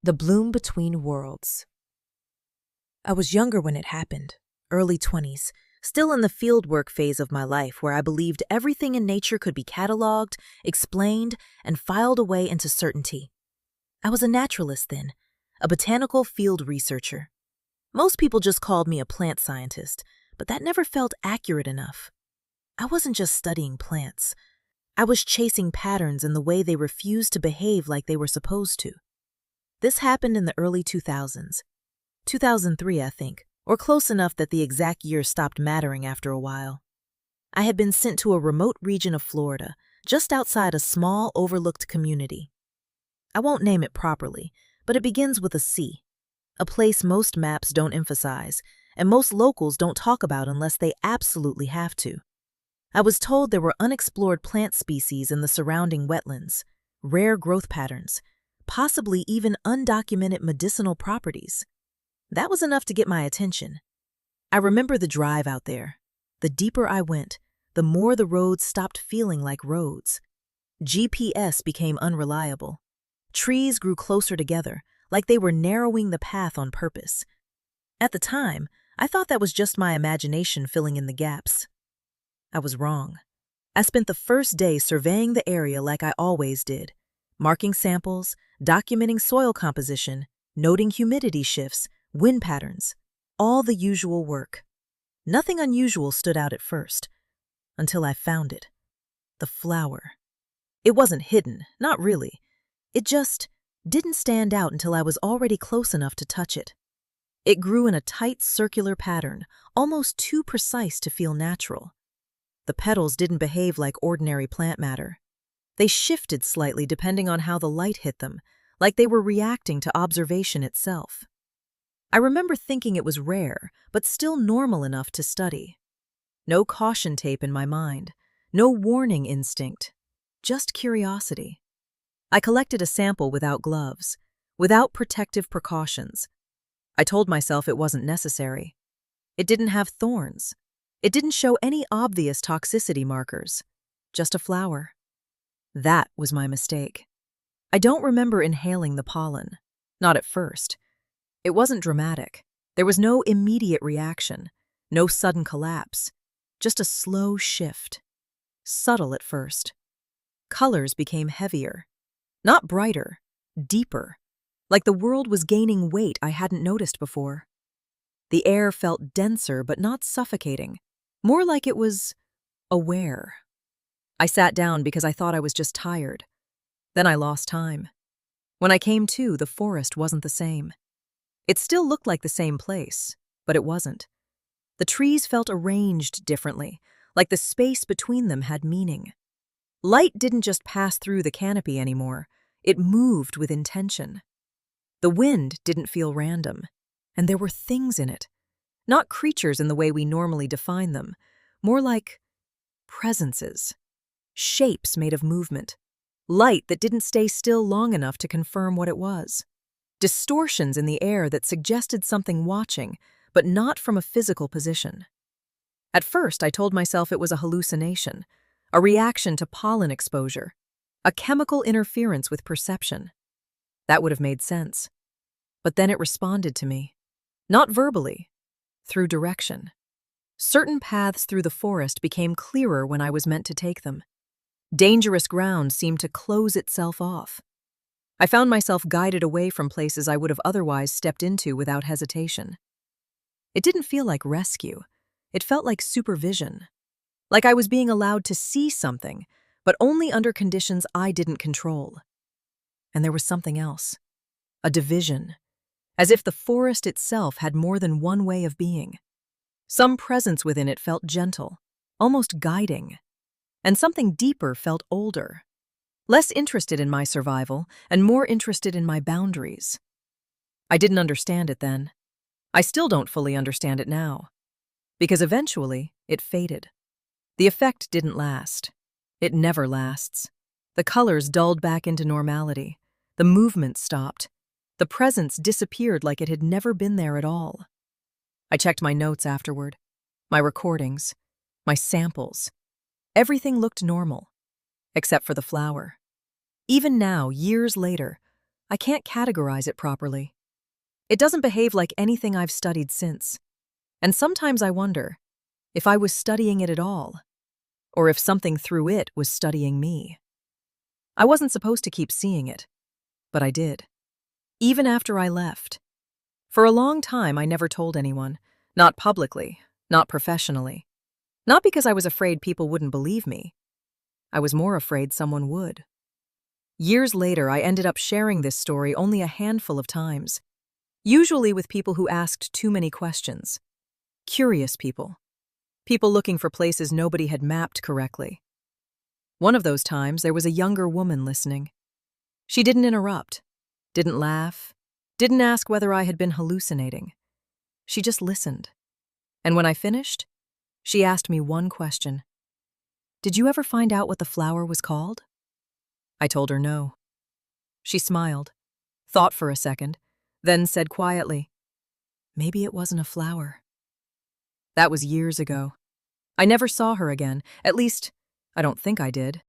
The bloom between worlds. I was younger when it happened, early 20s, still in the fieldwork phase of my life where I believed everything in nature could be cataloged, explained, and filed away into certainty. I was a naturalist then, a botanical field researcher. Most people just called me a plant scientist, but that never felt accurate enough. I wasn't just studying plants. I was chasing patterns in the way they refused to behave like they were supposed to. This happened in the early 2000s. 2003, I think, or close enough that the exact year stopped mattering after a while. I had been sent to a remote region of Florida, just outside a small, overlooked community. I won't name it properly, but it begins with a C, a place most maps don't emphasize, and most locals don't talk about unless they absolutely have to. I was told there were unexplored plant species in the surrounding wetlands, rare growth patterns, possibly even undocumented medicinal properties. That was enough to get my attention. I remember the drive out there. The deeper I went, the more the roads stopped feeling like roads. GPS became unreliable. Trees grew closer together, like they were narrowing the path on purpose. At the time, I thought that was just my imagination filling in the gaps. I was wrong. I spent the first day surveying the area like I always did, marking samples, documenting soil composition, noting humidity shifts, wind patterns, all the usual work. Nothing unusual stood out at first, until I found it. The flower. It wasn't hidden, not really. It just didn't stand out until I was already close enough to touch it. It grew in a tight circular pattern, almost too precise to feel natural. The petals didn't behave like ordinary plant matter. They shifted slightly depending on how the light hit them, like they were reacting to observation itself. I remember thinking it was rare, but still normal enough to study. No caution tape in my mind, no warning instinct, just curiosity. I collected a sample without gloves, without protective precautions. I told myself it wasn't necessary. It didn't have thorns. It didn't show any obvious toxicity markers, just a flower. That was my mistake. I don't remember inhaling the pollen, not at first. It wasn't dramatic. There was no immediate reaction, no sudden collapse, just a slow shift. Subtle at first. Colors became heavier, not brighter, deeper, like the world was gaining weight I hadn't noticed before. The air felt denser but not suffocating, more like it was aware. I sat down because I thought I was just tired. Then I lost time. When I came to, the forest wasn't the same. It still looked like the same place, but it wasn't. The trees felt arranged differently, like the space between them had meaning. Light didn't just pass through the canopy anymore, it moved with intention. The wind didn't feel random, and there were things in it. Not creatures in the way we normally define them, more like presences. Shapes made of movement. Light that didn't stay still long enough to confirm what it was. Distortions in the air that suggested something watching, but not from a physical position. At first, I told myself it was a hallucination, a reaction to pollen exposure, a chemical interference with perception. That would have made sense. But then it responded to me. Not verbally, through direction. Certain paths through the forest became clearer when I was meant to take them. Dangerous ground seemed to close itself off. I found myself guided away from places I would have otherwise stepped into without hesitation. It didn't feel like rescue. It felt like supervision. Like I was being allowed to see something, but only under conditions I didn't control. And there was something else. A division. As if the forest itself had more than one way of being. Some presence within it felt gentle, almost guiding. And something deeper felt older. Less interested in my survival and more interested in my boundaries. I didn't understand it then. I still don't fully understand it now. Because eventually, it faded. The effect didn't last. It never lasts. The colors dulled back into normality. The movement stopped. The presence disappeared like it had never been there at all. I checked my notes afterward, my recordings, my samples. Everything looked normal, except for the flower. Even now, years later, I can't categorize it properly. It doesn't behave like anything I've studied since. And sometimes I wonder if I was studying it at all, or if something through it was studying me. I wasn't supposed to keep seeing it, but I did. Even after I left. For a long time, I never told anyone. Not publicly, not professionally. Not because I was afraid people wouldn't believe me. I was more afraid someone would. Years later, I ended up sharing this story only a handful of times, usually with people who asked too many questions. Curious people. People looking for places nobody had mapped correctly. One of those times, there was a younger woman listening. She didn't interrupt, didn't laugh, didn't ask whether I had been hallucinating. She just listened. And when I finished, she asked me one question. "Did you ever find out what the flower was called?" I told her no. She smiled, thought for a second, then said quietly, "Maybe it wasn't a flower." That was years ago. I never saw her again. At least, I don't think I did.